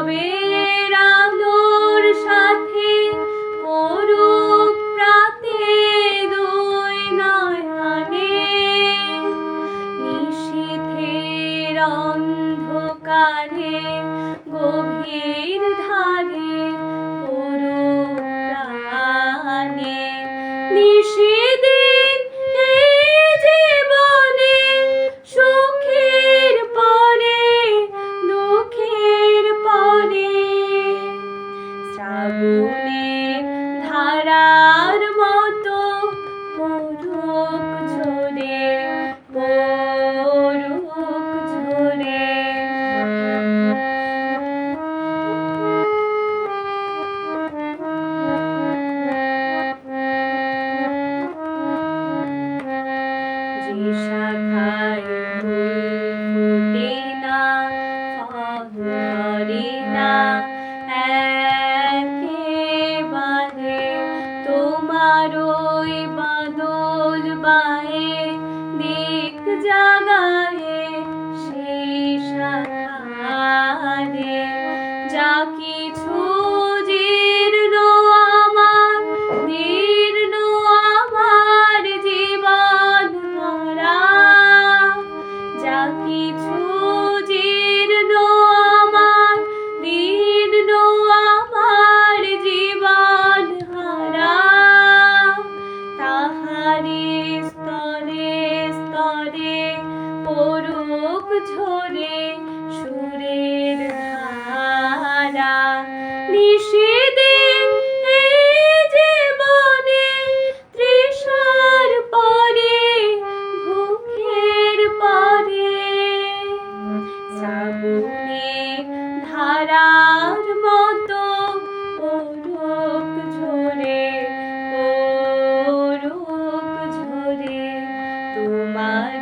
রবের আলোর সাথে পড়ুক প্রাতে দুই নয়নে, নিশীথের অন্ধকারে গভীর ধারে পড়ুক প্রাণে। নিশিদিন এই জীবনে সুখের পরে দুঃখের পরে, শ্রাবণের ধারার মতো পড়ুক ঝরে পড়ুক ঝরে। যে শাখায় ফুল ফোটে না, ফল ধরে না একেবারে, তোমার ওই বাদল বায়ে দিক জাগায়ে সেই শাখারে। যা কিছু জীর্ণ আমার দীর্ণ আমার জীবন ভরা, যা কিছু জীর্ণ আমার দীর্ণ আমার জীবন হারা, তাহারি স্তরে স্তরে পড়ুক ঝরে সুরের ধারা। নিশিদিন এই জীবনে তৃষার পরে ভুখের পরে, শ্রাবণের ধারার মতো পড়ুক ঝরে পড়ুক ঝরে। তোমার